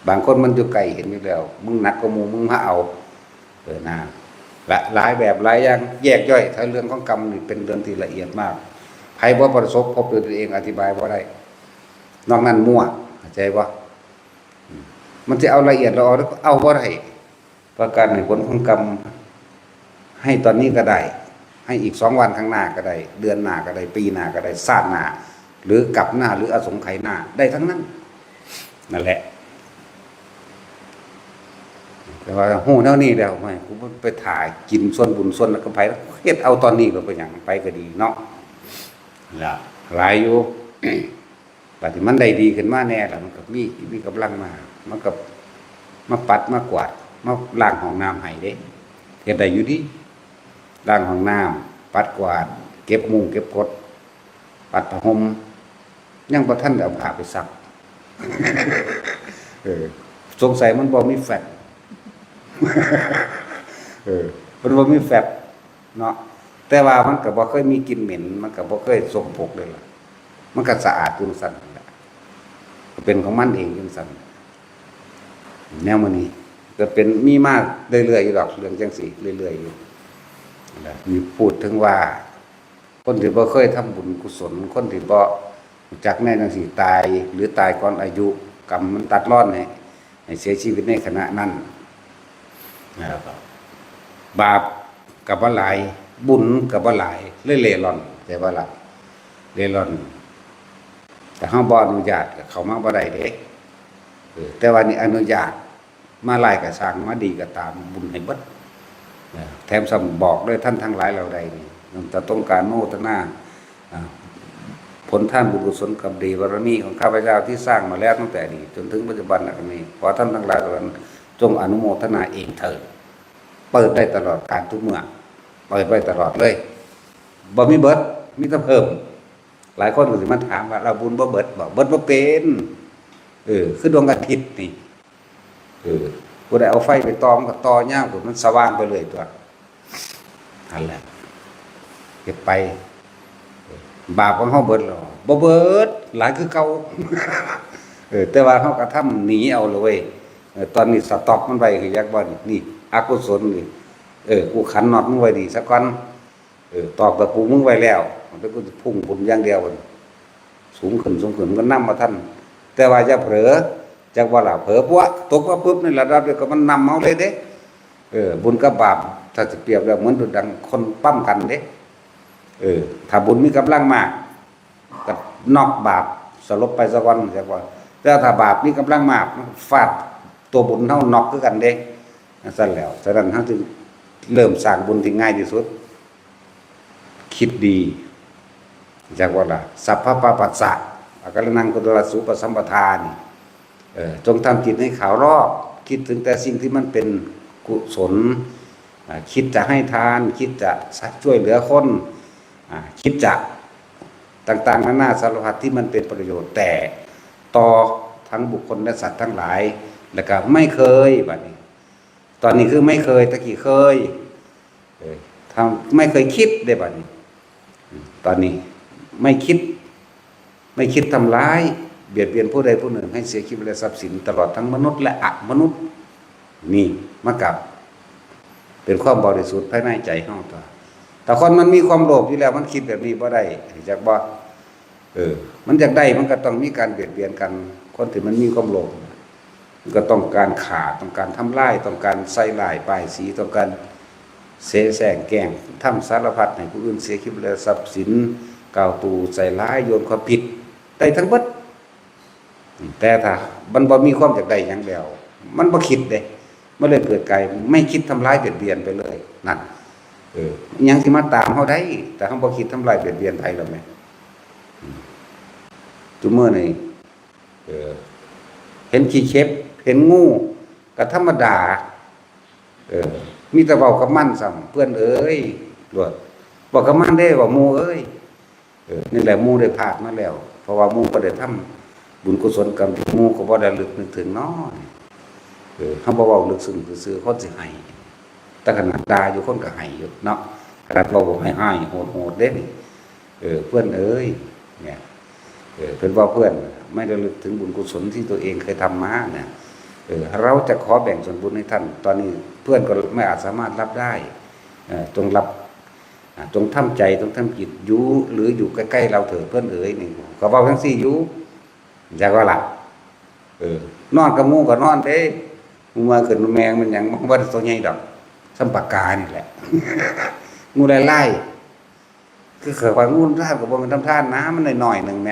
บางคนมันอยู่ไกลเห็นอยู่แล้วมึงหนักกว่าหมู่มึงมาเอานะหลายแบบหลายอย่างแยกย่อยถ้าเรื่องของกรรมนี่เป็นเรื่องที่ละเอียดมากใครบ่ประสบพบด้วยตัวเองอธิบายบ่ได้นอกนั้นมั่วเข้าใจบ่มันจะเอาละเอียดเราเอาบ่ได้ประการในผลของกรรมให้ตอนนี้ก็ได้ให้อีก2 วันข้างหน้าก็ได้เดือนหน้าก็ได้ปีหน้าก็ได้ชาติหน้าหรือกลับหน้าหรืออสงไขยหน้าได้ทั้งนั้นนั่นแหละแต่ว่าโหแนวนี้แล้วไม่กูไปถ่ายกินส่วนบุญส่วนแล้วก็ไปเฮ็ดเอาตอนนี้ก็เป็นหยังไปก็ดีเนาะล่ะหลายอยู่ บัดนี้มันได้ดีขึ้นมาแน่ล่ะมันก็มีกำลังมามันก็มาปัดมากวาดมาล้างห้องน้ำให้เด้เฮ็ดได้อยู่ดิล้างห้องน้ำปัดกวาดเก็บมุ้งเก็บกดปัดผ้าห่มยังบ่ทันได้เอาผ้าไปซัก สงสัยมันบ่มีแฟต มันบ่มีแฟตเนาะแต่ว่ามันก็บ่เคยมีกลิ่นเหม็นมันก็บ่เคยสกปรกเลยล่ะมันก็สะอาดจังซั่นแหละเป็นของมันเองจังซั่นแนวมื้อนี้ก็เป็นมีมากเรื่อยๆอยู่ดอกเรื่องจังซี่เรื่อยๆอยู่นั่นมีพูดถึงว่าคนที่บ่เคยทำบุญกุศลคนที่บ่รู้จักแน่จังซี่ตายหรือตายก่อนอายุกรรมมันตัดรอดให้เสียชีวิตในขณะนั้นนะครับบาปกับบ่หลายบุญกับบ่หลายเล่ร่อนแต่บ่ล่ะเล่ร่อนแต่เฮาบ่อนุญาตก็เข้ามาบ่ได้เด้แต่ว่านี่อนุญาตมาหลายก็สร้างมาดีก็ตามบุญให้เบิดแถมซ้ำบอกด้วยท่านทั้งหลายเหล่าใดนี่จะต้องการโมทนาผลท่านบุญกุศลกรรมดีบารมีของข้าพเจ้าที่สร้างมาแล้วตั้งแต่นี้จนถึงปัจจุบันนี้ขอท่านทั้งหลายเหล่านั้นจงอนุโมทนาเองเถิดเปิดได้ตลอดการทุกเมื่อเปิดไว้ตลอดเลยบ่มีเบิดมีแต่เพิ่มหลายคนก็สิมาถามว่าเราบุญบ่เบิดบ่เป็นคือดวงอาทิตย์นี่ผู้ใดเอาไฟไปต่อมันก็ต่อยาวกว่ามันสว่างไปเลยตัวนั่นแหละเก็บไปบาปของเฮาเบิดหรอบ่เบิดหลายคือเก่า แต่ว่าเฮาก็ทำหนีเอาเลยเว้ยตอนนี้สต็อกมันไว้คือยักบ่นี่อกุศลนี่กูขันน็อตมึงไว้ดีซะก่อนตอกตะปูมึงไว้แล้วมันก็พุ่งบุญอย่างเดียวสูงขึ้นมันก็นำมาท่านแต่ว่าอย่าเผลอ จักว่าล่ะเผลอพวกตกมาปุ๊บนี่ระดับเดียวก็มันนำเอาเลยเด้บุญกับบาปถ้าจะเปรียบแล้วเหมือนดังคนปั้มกันเด้ถ้าบุญมีกำลังมากก็นอกบาปสลบไปสักวันจักว่าแต่ถ้าบาปมีกำลังมากฟาดตัวบุญเท่านอกคือกันเด้สั่นแล้วฉะนั้นเขาจึงเริ่มสร้างบุญที่ง่ายที่สุดคิดดีจากว่าล่ะสัพพะปะปัสสะอาการนังกุศลสุปสัมปทานี่จงทำจิตให้ขาวรอบคิดถึงแต่สิ่งที่มันเป็นกุศลคิดจะให้ทานคิดจะช่วยเหลือคนคิดจะต่างๆนานาสารพัดที่มันเป็นประโยชน์แต่ต่อทั้งบุคคลและสัตว์ทั้งหลายแล้วก็ไม่เคยบัดนี้ตอนนี้คือไม่เคยตะกี้เคยทำไม่เคยคิดได้บัดนี้ตอนนี้ไม่คิดทำร้ายเบียดเบียนผู้ใดผู้หนึ่งให้เสียชีวิตและทรัพย์สินตลอดทั้งมนุษย์และอมนุษย์นี่มากับเป็นความบริสุทธิ์ภายในใจเฮาตัวแต่คนมันมีความโลภอยู่แล้วมันคิดแบบนี้บ่ได้จักบ่มันอยากได้มันก็ต้องมีการเบียดเบียนกันคนที่มันมีความโลภมันก็ต้องการฆ่าต้องการทำลายต้องการใส่ร้ายป้ายสีต้องการเสแสร้งแกล้งทำสารพัดให้ผู้อื่นเสียชีวิตและทรัพย์สินกล่าวตู่ใส่ร้ายโยนความผิดได้ทั้งหมดแต่ถ้ามันบ่มีความอยากได้หยังแล้วมันบ่คิดเด้มันเลยเกิดกายไม่คิดทำร้ายเบียดเบียนไปเลยนั่นยังสิมาตามเฮาได้แต่เฮาบ่คิดทำร้ายเบียดเบียนไผหรอกแม่จุมื้อนี้เห็นขี้เข็บเห็นงูก็ธรรมดามีแต่เว้ากับมันซ้ำเพื่อนเอ้ยโลดบอกกับมันได้ว่าหมู่เอ้ยนี่แหละหมู่ได้พลาดมาแล้วเพราะว่าหมู่ก็ได้ทำบุญกุศลกรรมหมู่ก็บ่ได้ลึกนึกถึงน้อยเฮาบ่เว้าลึกซึ้งซื่อๆคนสิให้แต่ขนาดด่าอยู่คนก็ให้อยู่เนาะขนาดเราบ่ให้โหดๆเด้นี่เพื่อนเอ้ยเนี่ยเพิ่นว่าเพื่อนไม่ได้ลึกถึงบุญกุศลที่ตัวเองเคยทำมาเนี่ยเราจะขอแบ่งส่วนบุญให้ท่านตอนนี้เพื่อนก็ไม่อาจสามารถรับได้จงรับจงทำใจจงทำจิตอยู่หรืออยู่ใกล้ๆเราเถิดเพื่อนเอ๋ยนี่ก็เว้าจังซี่อยู่จักว่าล่ะนอนกับหมู่ก็นอนเด้งูมาขึ้นแมงมันหยังมันบ่ได้ตัวใหญ่ดอกสัมปากานี่แหละงูไล่คือเกิดว่างูทานก็บ่แม่นทำทานนะมันน้อยๆนึงแหม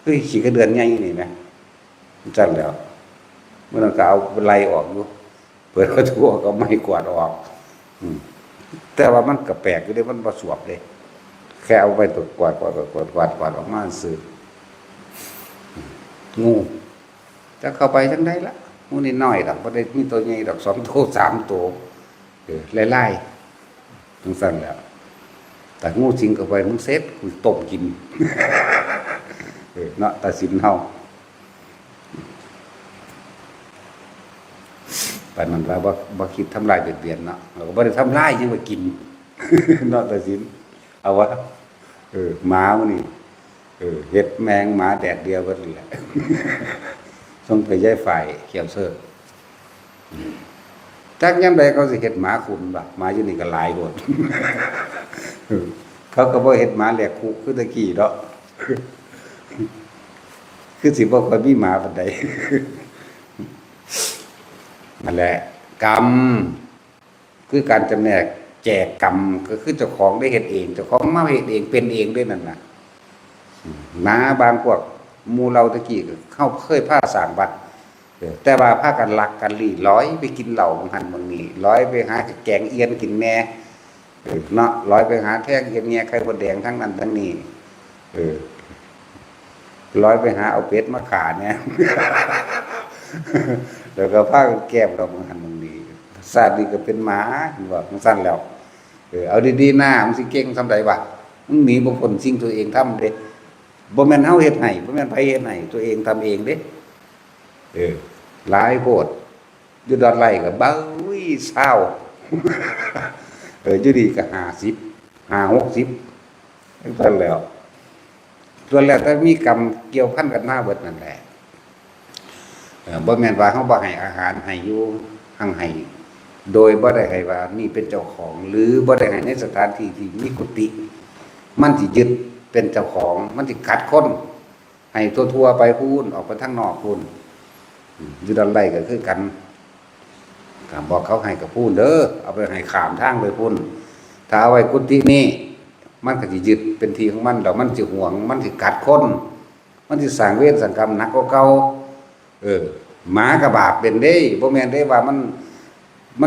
คือขี้กระเดือนใหญ่นี่แหมจั่นแล้วเมื่อนั้นก็เอาไล่ออกอยู่เปิดประตูออกก็ไม่กวาดออกแต่ว่ามันก็แปลกอยู่เด้มันบ่สวบเด้แค่เอาไปตกกวาดออกมาซื่องูจะเข้าไปจังได๋ล่ะงูนิดหน่อยดอกบ่ได้มีตัวใหญ่ดอก2ตัว3ตัวไล่ๆจังซั่นแล้วแต่งูจริงเข้าไปมึงเซ็ตกูต้มกินเนาะตัดสินเฮาปานนั้นว่าบ่คิดทำลายเบียดเนาะเราก็บ่ได้ทำลายยังว่ากินเนาะตัดสินเอาวะหมามื้อนี้เฮ็ดแมงหมาแดดเดียวเบิดนั่นแหละส่งไปย้ายฝ่ายเขียวเสื้อจักยามใดเขาสิเฮ็ดหมาขุนบ่หมาอยู่นี่ก็หลายโดดเขาก็บ่เฮ็ดหมาแหลกคุกคือตะกี้เนาะคือสิบ่ค่อยมีหมาปานใดนั่นแหละกรรมคือการจำแนกแจกกรรมก็คือเจ้าของได้เฮ็ดเองเจ้าของมาเฮ็ดเองเป็นเองด้วยนั่นน่ะหมาบางพวกหมู่เราตะกี้ก็เข้าเคยพาสร้างวัดแต่ว่าพากันลักกันลี่ร้อยไปกินเหล้าบางหันบางนี้ร้อยไปหาแกงเอียนกินแหน่เนาะร้อยไปหาแท่งเอียนแหน่ไข่มดแดงทั้งนั้นทั้งนี้ร้อยไปหาเอาเป็ดมาขาเนี่ยแล้วก็พากันแก้มเราบางหันบางนี้ซาดนี่ก็เป็นหมาว่ามันสั้นแล้วเอาดีๆหน้ามันสิเก่งทำได้บ่มึงหนีบ่พ้นสิ่งตัวเองทำเด้บ่แม่นเฮาเฮ็ดให้บ่แม่นไผเฮ็ดให้ตัวเองทำเองเด้หลายโพดอยู่ดอดไร่ก็เบ้ยเศร้าอยู่ดีก็50 60ซั่นแล้วส่วนแล้วแต่มีกรรมเกี่ยวพันกันมาเบิดนั่นแหละบ่แม่นว่าเฮาบ่ให้อาหารให้อยู่หั่งให้โดยบ่ได้ให้ว่านี่เป็นเจ้าของหรือบ่ได้ให้ในสถานที่ที่มีกุฏิมันสิยึดเป็นเจ้าของมันสิกัดคนให้ทั่วๆไปพูนออกไปทางนอกพูน อยู่ด้านไร่ก็คือกันก็บอกเขาให้กับพูนเด้อเอาไปให้ขามทางไปพูนถ้าเอาไว้กุฏินี่มันก็สิยึดเป็นทีของมันแล้วมันสิหวงมันสิกัดคนมันสิสร้างเวรสร้างกรรมหนักกว่าเก่าหมากับบาปเป็นเด้บ่แม่นได้ว่ามั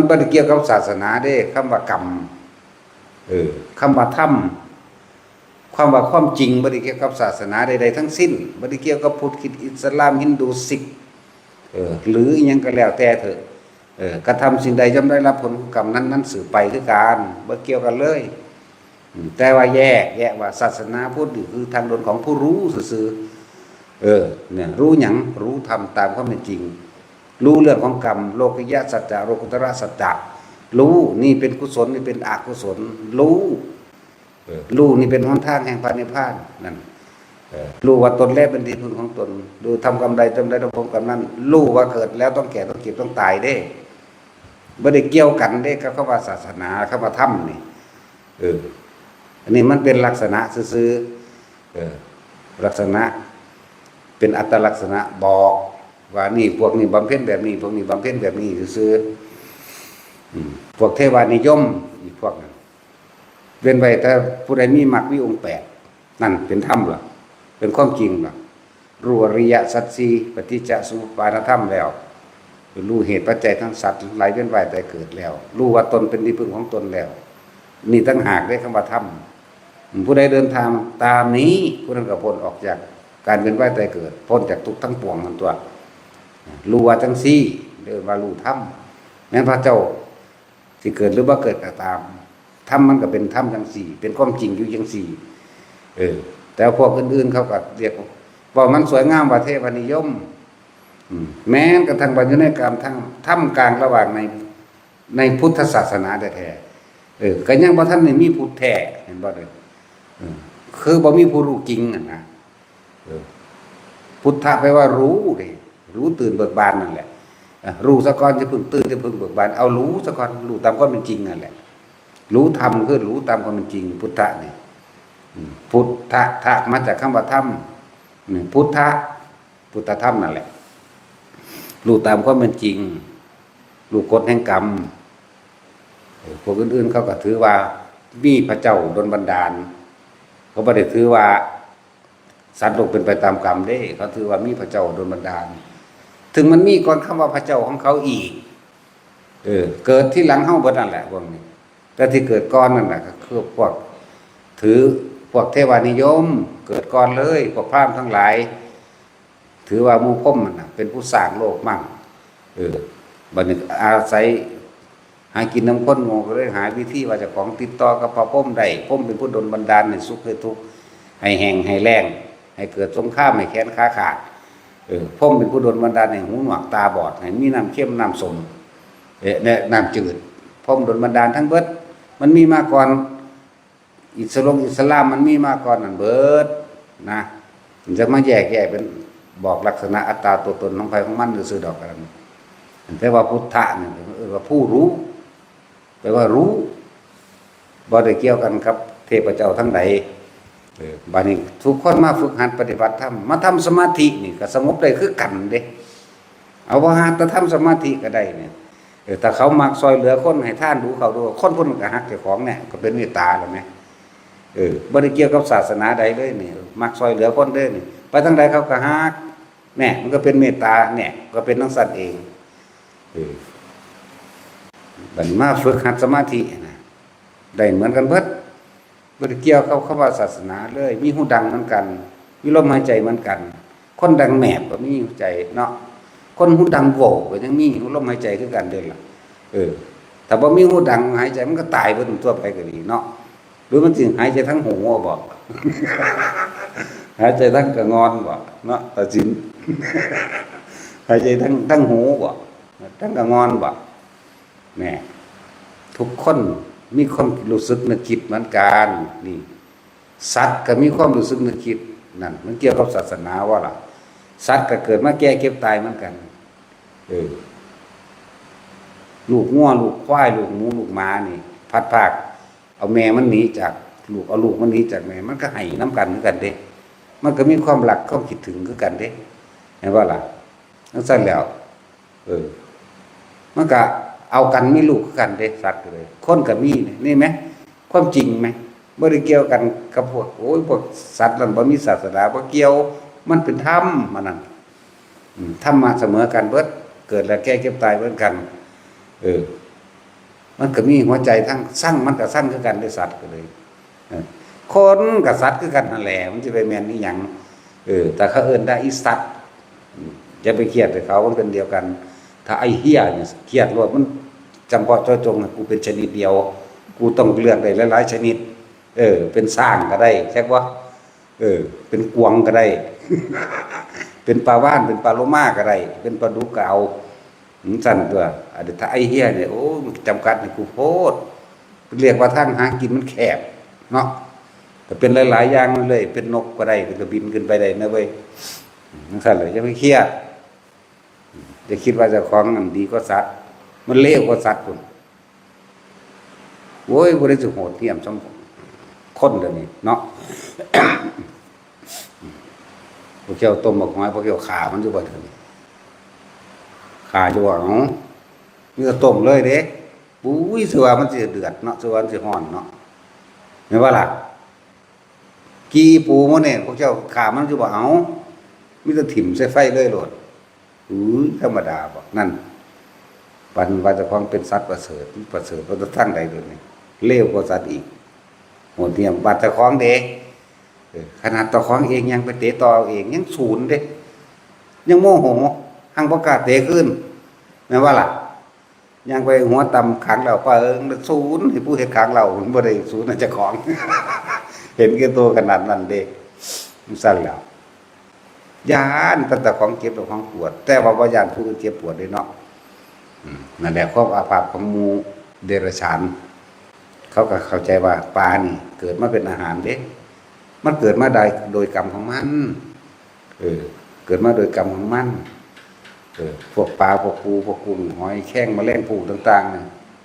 นบ่ได้เกี่ยวกับศาสนาเด้คำว่ากรรมคำว่าธรรมความว่าความจริงบ่ได้เกี่ยวกับศาสนาใดๆทั้งสิ้นบ่ได้เกี่ยวกับพุทธคริสต์อิสลามฮินดูซิกหรืออีหยังก็แล้วแต่เถอะกระทำสิ่งใดย่อมได้รับผลของกรรมนั้นสืบไปคือการบ่เกี่ยวกันเลยแต่ว่าแยกว่าศาสนาพุทธคือทางเดินของผู้รู้ซื่อเนี่ยรู้หยังรู้ธรรมตามความเป็นจริงรู้เรื่องของกรรมโลกิยะสัจจะโลกุตระสัจจะรู้นี่เป็นกุศลนี่เป็นอกุศลรู้นี่เป็นหนทางแห่งพระนิพพานนั่นรู้ว่าตนแรกเป็นที่พึ่งของตนดูทำกรรมใดทำได้ต้องผลกรรมนั้นรู้ว่าเกิดแล้วต้องแก่ต้องเก็บต้องตายเด้ไม่ได้เกี่ยวกันเด้กับคำว่าศาสนาคำว่าธรรมนี่อันนี้มันเป็นลักษณะซื่อลักษณะเป็นอัตลักษณะบอกว่านี่พวกนี้บำเพ็ญแบบนี้พวกนี้บำเพ็ญแบบนี้ซื่อพวกเทวานิยมอีกพวกนั้นเป็นไปแต่ผู้ใดมีมรรคมีองค์8นั่นเป็นธรรมหรอเป็นความจริงหรอรู้อริยสัจสี่ปฏิจจสมุปบาทธรรมแล้วรู้เหตุปัจจัยทั้งสัตว์ไหลเวียนว่ายแต่เกิดแล้วรู้ว่าตนเป็นที่พึ่งของตนแล้วนี่ตั้งหากได้คำว่าธรรมผู้ใดเดินทางตามนี้ผู้นั้นก็พ้นออกจากการเวียนว่ายแต่เกิดพ้นจากทุกข์ทั้งปวงมันตัวรู้ว่าจังซี่เดินว่ารู้ธรรมแม้พระเจ้าสิเกิดหรือว่าเกิดก็ตามธรรมมันก็เป็นธรรมจังสี่เป็นความจริงอยู่จังสี่แต่พวกอื่นๆเขาก็เรียกว่ามันสวยงามว่าเทวนิยมแม้กระทั่งบรรยุในกรรมทั้งท่ามกลางระหว่างในพุทธศาสนาแท้ก็ยังบ่ท่านนี่มีพุทธแท้เห็นบ่เลยคือบ่มีผู้รู้จริงนะพุทธะแปลว่ารู้ดิรู้ตื่นเบิกบานนั่นแหละรู้ซะก่อนจะพึ่งตื่นจะพึ่งเบิกบานเอารู้ซะก่อนรู้ตามความเป็นจริงนั่นแหละรู้ธรรมคือรู้ตามความเป็นจริงพุทธะนี่พุทธะมาจากคำว่าธรรมพุทธธรรมนั่นแหละรู้ตามความเป็นจริงรู้กฎแห่งกรรมพวกอื่นๆเขาก็ถือว่ามีพระเจ้าดลบันดาลเขาไม่ได้ถือว่าสัตว์โลกเป็นไปตามกรรมเด้เขาถือว่ามีพระเจ้าดลบันดาลถึงมันมีก่อนคำว่าพระเจ้าของเขาอีกเกิดที่หลังเฮาเบิดนั่นแหละพวกนี้แต่ที่เกิดก่อนนั่นแหละก็คือพวกถือพวกเทวานิยมเกิดก่อนเลยพวกพราหมณ์ทั้งหลายถือว่ามูพ่มมันเป็นผู้สร้างโลกมั่งบัดนี้อาศัยหากินน้ำข้นงงก็เลยหาวิธีว่าจะของติดต่อกับพระพ่มได้พ่มเป็นผู้ดลบันดาลในสุขให้ทุกข์ให้แห้งให้แรงให้เกิดสงครามให้แขนขาขาดพ่มเป็นผู้ดลบันดาลให้หูหนวกตาบอดให้มีน้ำเข้มน้ำสมเนี่ยน้ำจืดพ่มดลบันดาลทั้งเบิดมันมีมาก่อนอิสลามมันมีมาก่อนนั่นเบิดนะมันจะมาแยกเป็นบอกลักษณะอัตตาตัวตนของใครของมันหรือสื่อดอกกันแต่ว่าพุทธะเนี่ยว่าผู้รู้แปลว่ารู้บ่ได้เกี่ยวกันครับเทพเจ้าทั้งใดบัดนี้ทุกคนมาฝึกหัดปฏิบัติธรรมมาทำสมาธินี่ก็สงบได้คือกันเด้เอาว่าหาแต่ทำสมาธิก็ได้เนี่ยแต่เขามักซอยเหลือคนให้ท่านดูเขาดูคนก็ฮักเจ้าของเนี่ยก็เป็นเมตตาแล้วไหมบ่ได้เกี่ยวกับศาสนาใดเลยนี่มักซอยเหลือคนเด้อนี่ไปทางใดเขาก็ฮักแน่มันก็เป็นเมตตาเนี่ยก็เป็นทั้งสัตว์เองบัดมาฝึกหัดสมาธินะได้เหมือนกันเบิดบ่ได้เกี่ยวกับคำว่าศาสนาเลยมีหูดังเหมือนกันมีลมหายใจเหมือนกันคนดังแหนบก็มีหูใจเนาะคนหูดังโหวก็ยังมีลมหายใจคือกันเด้อล่ะถ้าบ่มีหูดังหายใจมันก็ตายเบิดทั่วไปก็ดีเนาะหรือมันสิหายใจทั้งหูบ่หายใจทั้งกระงอนบ่เนาะตัดสินหายใจทั้งหูบ่ทั้งกระงอนบ่แน่ทุกคนมีความรู้สึกนึกคิดเหมือนกันนี่สัตว์ก็มีความรู้สึกนึกคิดนั่นมันเกี่ยวกับศาสนาว่าล่ะสัตว์ก็เกิดมาแก่เก็บตายเหมือนกันลูกงัวลูกควายลูกหมูลูกหมานี่พัดภาคเอาแม่มันหนีจากลูกเอาลูกมันหนีจากแม่มันก็ให้น้ำกันเหมือนกันเด้มันก็มีความรักความคิดถึงคือกันเด้เห็นว่าล่ะนั่นสั้นแล้ว เออมันก็เอากันไม่ลูกกันเด้สัตว์เลยคนก็มีนี่ไหมความจริงไหมบ่ได้เกี่ยวกันกับพวกโอ้ยพวกสัตว์มันบ่มีศาสนาบ่เกี่ยวมันเป็นธรรมมันนั่นธรรมะเสมอกันเบิดเกิดแล้วแก่เก็บตายเหมือนกันมันก็มีหัวใจทั้งสั่งมันก็สั่งคือกันด้วยสัตว์ก็เลยคนกับสัตว์คือกันนั่นแหละมันจะไปแม่นอีหยังแต่เขาเอิ้นได้อีสัตว์อย่าไปเครียดกับเขามันเป็นเดียวกันถ้าไอ้เหี้ยเนี่ยเครียดว่ามันจำเพาะเจาะจงกูเป็นชนิดเดียวกูต้องเลือกได้หลายๆชนิดเป็นสร้างก็ได้ใช่ป่ะเป็นกวางก็ได้ เป็นปลาว่านเป็นปลาโลมาก็ได้เป็นปลาดุกก็เอาสั่นตัวถ้าไอ้เหี้ยเนี่ยโอ้จำกัดให้กูโพดเรียกว่าทางหากินมันแคบเนาะแต่เป็นหลายๆอย่างเลยเป็นนกก็ได้เป็นกระบินขึ้นไปได้นะเว้ยสั่นเลยจะไม่เครียดจะคิดว่าจะคล้องมันดีก็สัตว์มันเลวก็สัตว์คุณโว้ยบริสุทธิ์โหดเหี้ยมสมคนเดี๋ยวนี้เนาะ พวกเจ้าต้มบักหอยพวกเจ้าขามันอยู่บ่ถึงขาอยู่ว่าเนาะมีแต่ต้มเลยเด้ปุ้ยสิว่ามันสิเดือดเนาะสิว่ามันสิร้อนเนาะแม่นว่าล่ะกีปูมื้อนี่พวกเจ้าขามันอยู่บ่เอามีแต่ถิ่มใส่ไฟเลยโลดธรรมดาบ่นั่นปันว่าเจ้าของเป็นสัตว์ประเสริฐบ่ต้องทั้งใดเลยนี่เลวกว่าสัตว์อีกโหดเหี้ยมบาดเจ้าของเด้ขนาดต่อของเองยังไปเตะต่อเองยังศูนย์เด้ยังโมโหหังประกล้าศเตะขึ้นแม่นว่าล่ะยังไปหัวต่ำขังเราปะศูนย์ให้ผู้เฮ็ดขังเราบ่ได้ศูนย์น่ะเจ้าของ เห็นแก่ตัวขนาดนั้นเด้มันสั่นแล้วย้านตั้งแต่ของเจ็บของปวดแต่ว่าบ่ย้านผู้อื่นเจ็บปวดเด้เนาะนั่นแหละความอาภัพของหมู่เดรัจฉานเขาก็เข้าใจว่าปลานี่เกิดมาเป็นอาหารเด้มันเกิดมาได้โดยกรรมของมันเกิดมาโดยกรรมของมันพวกปลาพวกปูพวกกุ้งหอยแข้งแมลงภู่ต่างๆเนี่ย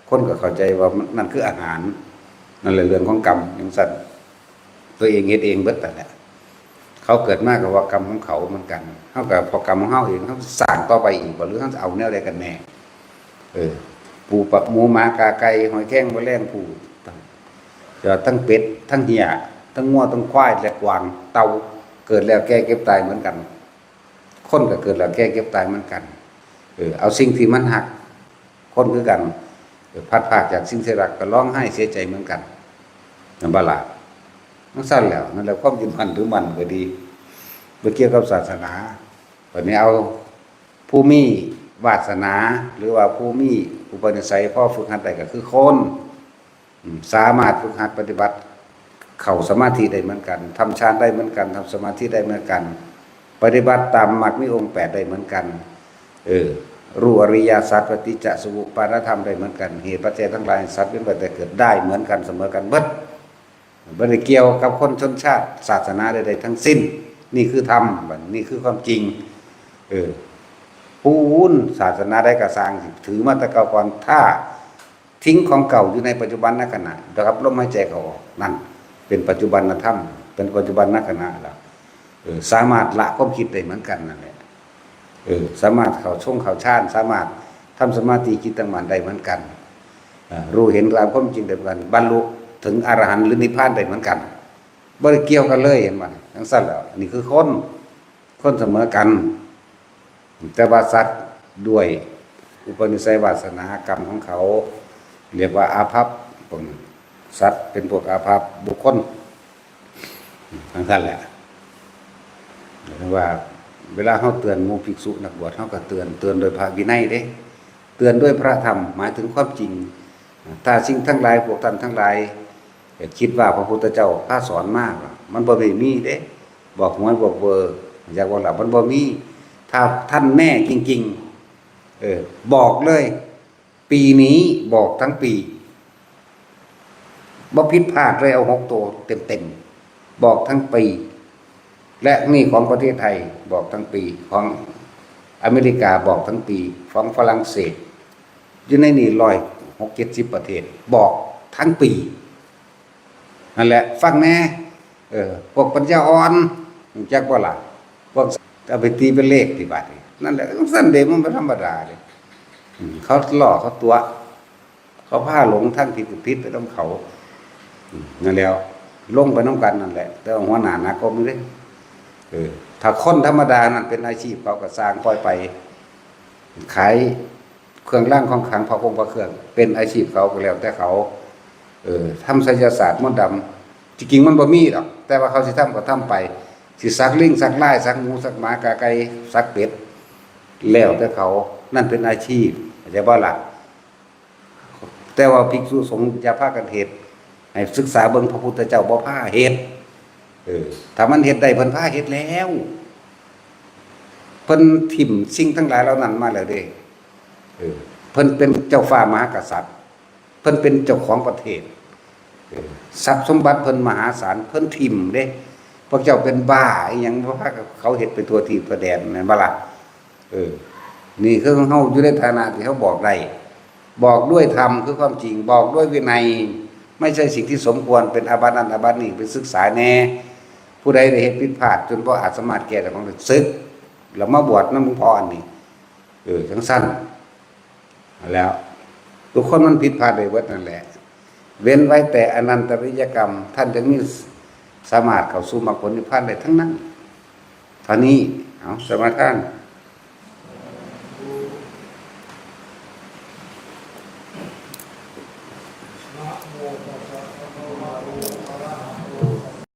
คนก็เข้าใจว่านั่นคืออาหารนั่นแหละเรื่องของกรรมอย่างสัตว์ตัวเองเฮ็ดเองเบิดแต่แหละเขาเกิดมากับว่ากรรมของเขาเหมือนกันเท่ากับพอกรรมของเขาเองเขาสร้างต่อไปอีกหรือเขาจะเอาแนวใดกันแน่ปูปลาหมูหมากาไก่หอยแข้งแมลงภู่จะทั้งเป็ดทั้งเหี้ยทั้งงัวทั้งควายและกวางเต่าเกิดแล้วแก่เก็บตายเหมือนกันคนก็เกิดแล้วแก่เก็บตายเหมือนกันเอาสิ่งที่มันหักคนคือกันพัดภาคจากสิ่งที่รักก็ร้องไห้เสียใจเหมือนกันนั่นบ่ล่ะมันสั้นแล้วนั่นแหละความยึดมั่นถือมั่นก็ดีบ่เกี่ยวกับศาสนาวันนี้เอาผู้มีวาสนาหรือว่าผู้มีอุปนิสัยพอฝึกหัดได้ก็คือคนสามารถฝึกหัดปฏิบัติเข้าสมาธิได้เหมือนกันทำฌานได้เหมือนกันทำสมาธิได้เหมือนกันปฏิบัติตามมรรคมีองค์8ได้เหมือนกันรู้อริยสัจปฏิจจสมุปบาทธรรมได้เหมือนกันเหตุปัจจัยทั้งหลายสัตว์เป็นไปแต่เกิดได้เหมือนกันเสมอกันเบิดบ่ได้เกี่ยวกับคนชนชาติศาสนาใดๆทั้งสิ้นนี่คือธรรมนี่คือความจริงผู้วุ่นศาสนาใดก็สร้างถือมาแต่เก่าก่อนถ้าทิ้งของเก่าอยู่ในปัจจุบันณขณะรับลมหายใจเข้าออกนั่นเป็นปัจจุบันธรรมเป็นปัจจุบันณขณะแล้วสามารถละความคิดได้เหมือนกันนั่นแหละสามารถเข้าช่วงเข้าฌานสามารถทำสมาธิจิตตั้งมั่นได้เหมือนกันรู้เห็นตามความจริงได้เหมือนกันบรรลุถึงอรหันต์หรือนิพพานได้เหมือนกันบ่ได้เกี่ยวกันเลยเห็นมั้ยทั้งสั้นแล้วนี่คือคนเสมอกันแต่ว่าสัตว์ด้วยอุปนิสัยวาสนากรรมของเขาเรียกว่าอาภัพพวกสัตว์เป็นพวกอาภัพบุคคลทั้งสั้นแหละว่าเวลาเขาเตือนหมู่ภิกษุนักบวชเขาก็เตือนโดยพระวินัยเด้เตือนด้วยพระธรรมหมายถึงความจริงถ้าสิ่งทั้งหลายพวกท่านทั้งหลายคิดว่าพระพุทธเจ้าพาสอนมากมันบ่ได้มีเด้บอกหวยบอกเบอร์อยากว่าหลับมันบ่มีถ้าท่านแน่จริงๆบอกเลยปีนี้บอกทั้งปีบ่ผิดพลาดเลยเอา6ตัวเต็มๆบอกทั้งปีและนี่ของประเทศไทยบอกทั้งปีของอเมริกาบอกทั้งปีของฝรั่งเศสอยู่ในนี่160-70ประเทศบอกทั้งปีนั่นแหละฟังแน่พวกปัญญาอ่อนจักบ่ล่ะพวกเอาไปตีเป็นเลขที่บาดนั่นแหละสั้นเดมันบ่ธรรมดาเลย เขาหลอกเขาตัว เขาพาหลงทั้งผิดผิดไปต้องเขานั่นแล้วลงไปน้ำกันนั่นแหละแต่หัวหน้านะก็ไม่ได้ถ้าคนธรรมดานั่นเป็นอาชีพเขาก็สร้างปล่อยไปขายเครื่องร่างของขลังพระคงพระเครื่องเป็นอาชีพเขาก็แล้วแต่เขาทำไสยศาสตร์มนต์ดำจริงๆมันบ่มีหรอกแต่ว่าเขาสิทำก็ทำไปสิสักลิงสักไล่สักหมูสักหมากาไก่สักเป็ดแล้วแต่เขานั่นเป็นอาชีพเข้าใจบ่ล่ะแต่ว่าภิกษุสงฆ์อย่าพากันเฮ็ดให้ศึกษาเบิ่งพระพุทธเจ้าบ่พาเฮ็ดถ้ามันเฮ็ดได้เพิ่นพาเฮ็ดแล้วเพิ่นถิ่มสิ่งทั้งหลายเหล่านั้นมาแล้วเด้เพิ่นเป็นเจ้าฟ้ามหากษัตริย์เพิ่นเป็นเจ้าของประเทศทรัพย์สมบัติเพิ่นมหาศาลเพิ่นถิ่มเด้พวกเจ้าเป็นบ้าอีหยังบ่พาเขาเฮ็ดไปทั่วที่ทั่วแดนแม่นบ่ล่ะนี่คือเฮาอยู่ในฐานะที่เขาบอกได้บอกด้วยธรรมคือความจริงบอกด้วยวินัยไม่ใช่สิ่งที่สมควรเป็นอาบัตินั้นอาบัตินี้ไปศึกษาแน่ผู้ใดได้เฮ็ดผิดพลาดจนบ่อาจสามารถแก้ได้ของศึกแล้วมาบวชนำหลวงพ่ออันนี้จังซั่นแล้วทุกคนมันผิดพลาดได้เบิดนั่นแหละเว้นไว้แต่อนันตริยกรรมท่านจะมีสามารถเข้าสู่มรรคผลนิพพานได้ทั้งนั้นเท่านี้เอาสมาทาน